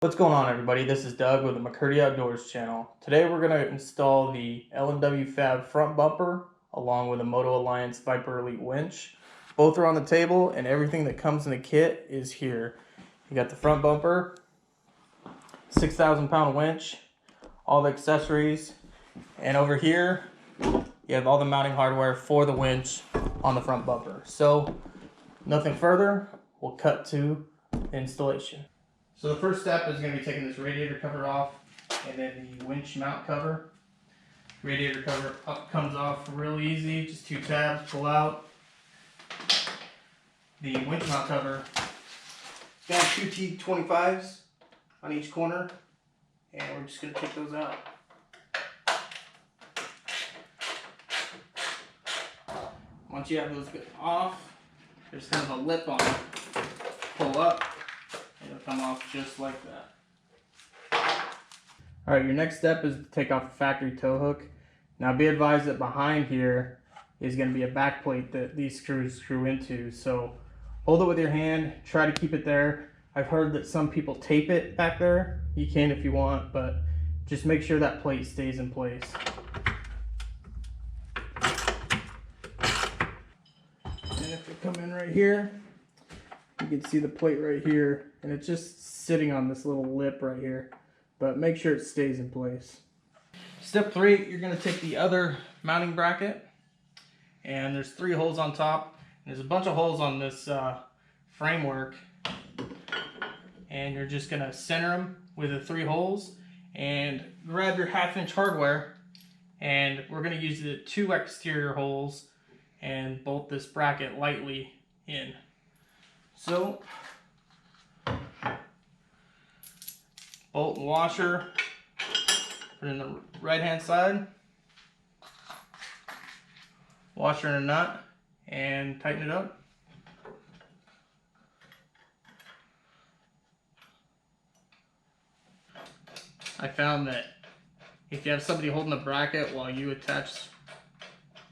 What's going on, everybody? This is Doug with the McCurdy Outdoors channel. Today we're going to install the L&W Fab front bumper along with a MotoAlliance Viper Elite winch. Both are on the table and everything that comes in the kit is here. You got the front bumper, 6,000 pound winch, all the accessories, and over here you have all the mounting hardware for the winch on the front bumper. So nothing further, we'll cut to the installation. So the first step is going to be taking this radiator cover off and then the winch mount cover. Radiator cover comes off real easy, just 2 tabs, pull out. The winch mount cover got 2 T25s on each corner, and we're just going to take those out. Once you have those off, there's kind of a lip on it. Pull up. It'll come off just like that. Alright, your next step is to take off the factory tow hook. Now be advised that behind here is going to be a back plate that these screws screw into. So hold it with your hand, try to keep it there. I've heard that some people tape it back there. You can if you want, but just make sure that plate stays in place. And if we come in right here, you can see the plate right here, and it's just sitting on this little lip right here, but make sure it stays in place. Step 3, you're going to take the other mounting bracket, and there's 3 holes on top. There's a bunch of holes on this framework, and you're just going to center them with the 3 holes and grab your 1/2 inch hardware, and we're going to use the 2 exterior holes and bolt this bracket lightly in. So, bolt and washer, put it in the right hand side, washer and a nut, and tighten it up. I found that if you have somebody holding the bracket while you attach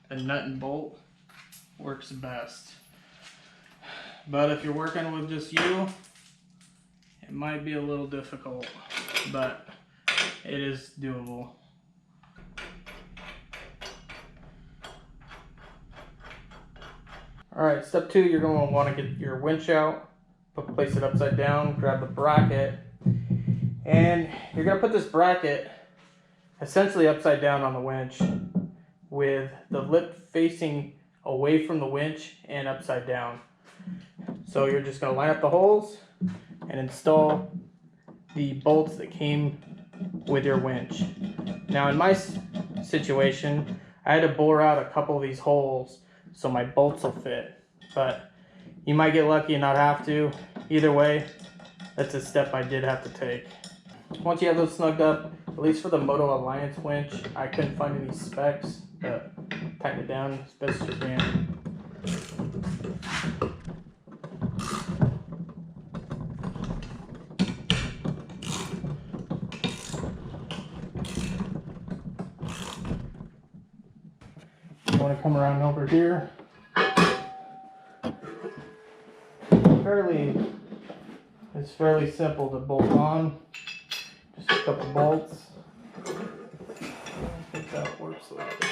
the nut and bolt, works best. But if you're working with just you, it might be a little difficult, but it is doable. Alright, step 2, you're going to want to get your winch out, place it upside down, grab the bracket, and you're going to put this bracket essentially upside down on the winch with the lip facing away from the winch and upside down. So you're just going to line up the holes and install the bolts that came with your winch. Now in my situation, I had to bore out a couple of these holes so my bolts will fit. But you might get lucky and not have to. Either way, that's a step I did have to take. Once you have those snugged up, at least for the MotoAlliance winch, I couldn't find any specs, but tighten it down as best as you can. You want to come around over here. It's fairly simple to bolt on. Just a couple bolts. I think that works like that.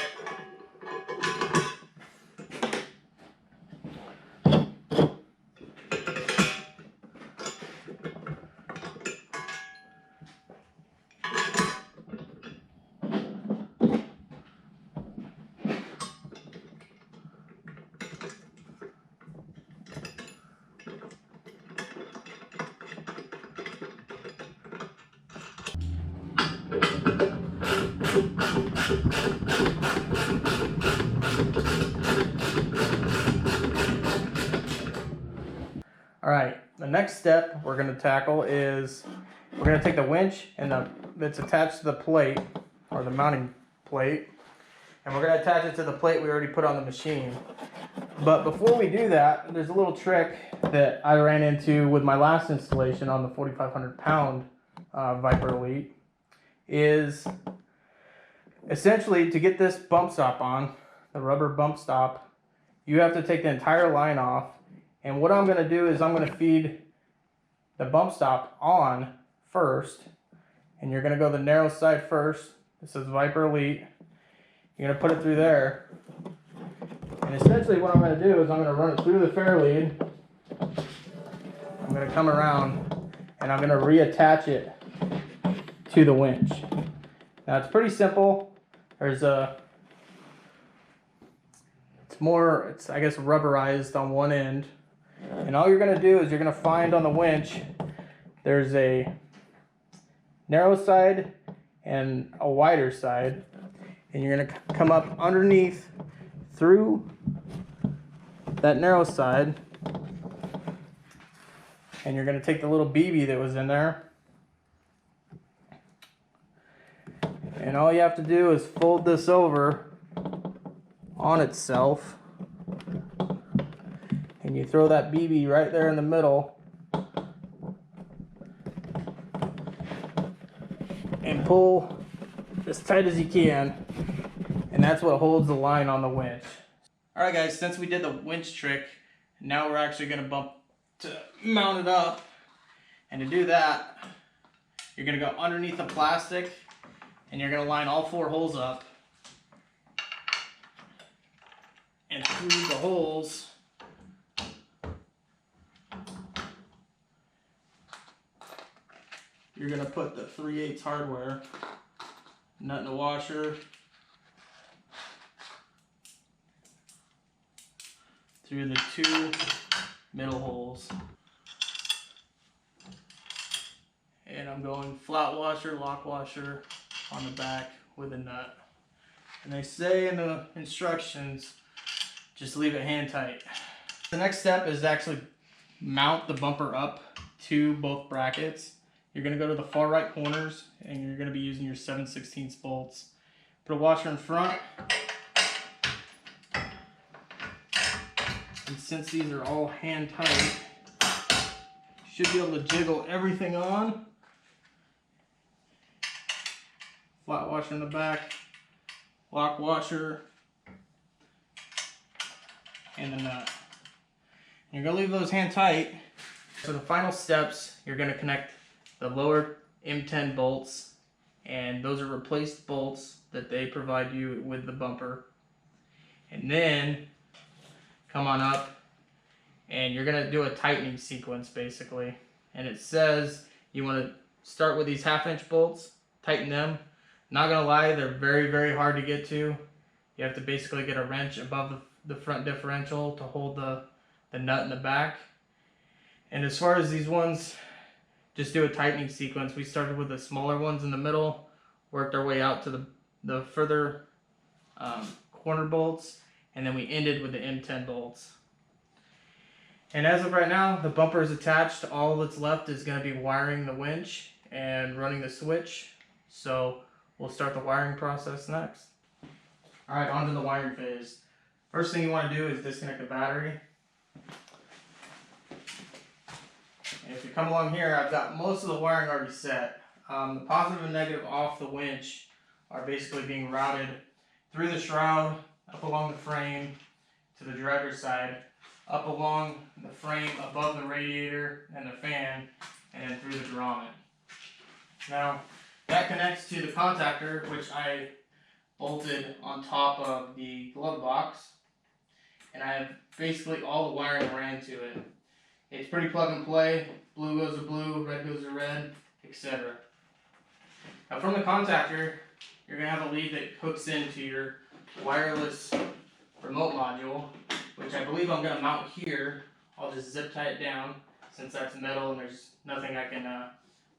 Alright, the next step we're going to tackle is we're going to take the winch and that's attached to the plate, or the mounting plate, and we're going to attach it to the plate we already put on the machine. But before we do that, there's a little trick that I ran into with my last installation on the 4,500 pound Viper Elite, is essentially to get this bump stop on, the rubber bump stop, you have to take the entire line off. And what I'm going to do is I'm going to feed the bump stop on first, and you're gonna go the narrow side first. This is Viper Elite. You're gonna put it through there. And essentially what I'm gonna do is I'm gonna run it through the fair lead. I'm gonna come around and I'm gonna reattach it to the winch. Now it's pretty simple. There's it's I guess rubberized on one end. And all you're gonna do is you're gonna find on the winch, there's a narrow side and a wider side. And you're gonna come up underneath through that narrow side. And you're gonna take the little BB that was in there. And all you have to do is fold this over on itself. And you throw that BB right there in the middle. And pull as tight as you can. And that's what holds the line on the winch. Alright guys, since we did the winch trick, now we're actually going to mount it up. And to do that, you're going to go underneath the plastic and you're going to line all 4 holes up. And through the holes, you're going to put the 3/8 hardware, nut in the washer, through the 2 middle holes. And I'm going flat washer, lock washer on the back with a nut. And they say in the instructions, just leave it hand tight. The next step is to actually mount the bumper up to both brackets. You're going to go to the far right corners and you're going to be using your 7/16 bolts. Put a washer in front. And since these are all hand tight, you should be able to jiggle everything on. Flat washer in the back, lock washer, and the nut. You're going to leave those hand tight. So the final steps, you're going to connect the lower M10 bolts, and those are replaced bolts that they provide you with the bumper. And then come on up and you're going to do a tightening sequence basically. And it says you want to start with these 1/2" bolts, tighten them. Not going to lie, they're very, very hard to get to. You have to basically get a wrench above the front differential to hold the nut in the back. And as far as these ones, just do a tightening sequence. We started with the smaller ones in the middle, worked our way out to the further corner bolts, and then we ended with the M10 bolts. And as of right now, the bumper is attached. All that's left is going to be wiring the winch and running the switch. So we'll start the wiring process next. Alright, on to the wiring phase. First thing you want to do is disconnect the battery. And if you come along here, I've got most of the wiring already set. The positive and negative off the winch are basically being routed through the shroud, up along the frame to the driver's side, up along the frame above the radiator and the fan, and then through the grommet. Now, that connects to the contactor, which I bolted on top of the glove box, and I have basically all the wiring ran to it. It's pretty plug and play. Blue goes to blue, red goes to red, etc. Now from the contactor, you're going to have a lead that hooks into your wireless remote module, which I believe I'm going to mount here. I'll just zip tie it down since that's metal and there's nothing I can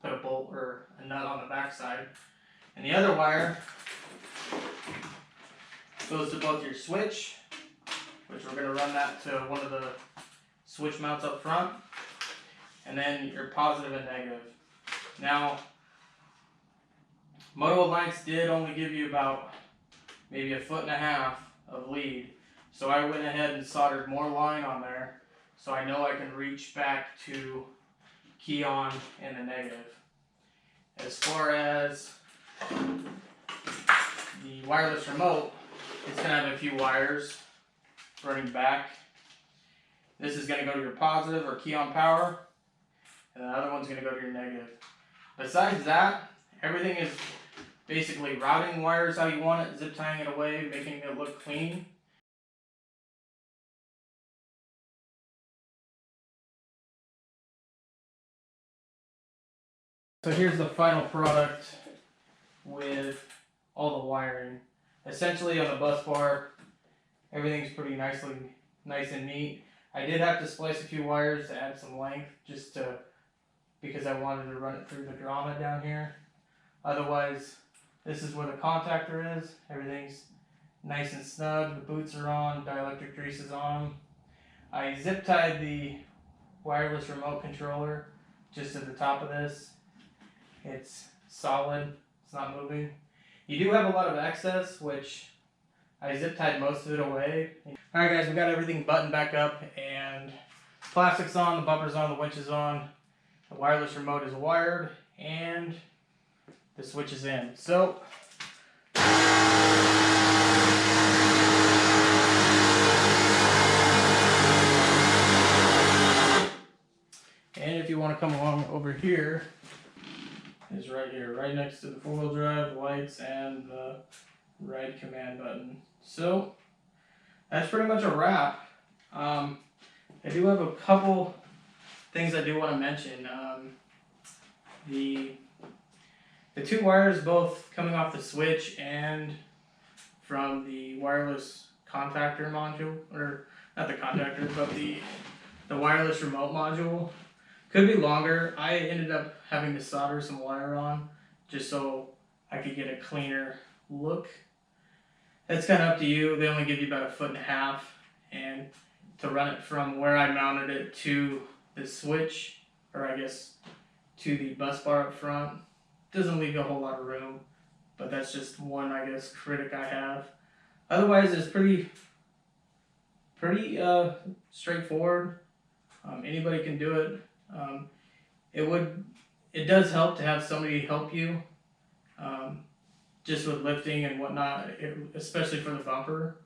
put a bolt or a nut on the back side. And the other wire goes to both your switch, which we're going to run that to one of the switch mounts up front, and then your positive and negative. Now, MotoAlliance did only give you about maybe 1.5 feet of lead, so I went ahead and soldered more line on there so I know I can reach back to key on and the negative. As far as the wireless remote, it's going to have a few wires running back. This is going to go to your positive or key on power, and the other one's going to go to your negative. Besides that, everything is basically routing wires how you want it, zip tying it away, making it look clean. So here's the final product with all the wiring. Essentially on the bus bar, everything's pretty nice and neat. I did have to splice a few wires to add some length because I wanted to run it through the grommet down here. Otherwise, this is where the contactor is. Everything's nice and snug. The boots are on, dielectric grease is on them. I zip tied the wireless remote controller just at the top of this. It's solid, it's not moving. You do have a lot of excess, which I zip tied most of it away. Alright guys, we got everything buttoned back up and plastic's on, the bumper's on, the winch is on, the wireless remote is wired, and the switch is in. So, and if you want to come along over here, is right here, right next to the 4-wheel drive, lights, and the ride command button. So, that's pretty much a wrap. I do have a couple things I do want to mention. The two wires both coming off the switch and from the wireless contactor module, or not the contactor, but the wireless remote module, could be longer. I ended up having to solder some wire on just so I could get a cleaner look. That's kind of up to you. They only give you about 1.5 feet, and to run it from where I mounted it to the switch, or I guess to the bus bar up front, doesn't leave you a whole lot of room, but that's just one, I guess, critic I have. Otherwise, it's pretty straightforward. Anybody can do it. It does help to have somebody help you, just with lifting and whatnot, especially for the bumper.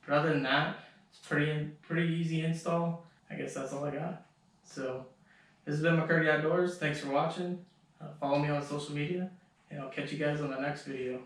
But other than that, it's pretty easy install. I guess that's all I got. So this has been McCurdy Outdoors. Thanks for watching. Follow me on social media, and I'll catch you guys on the next video.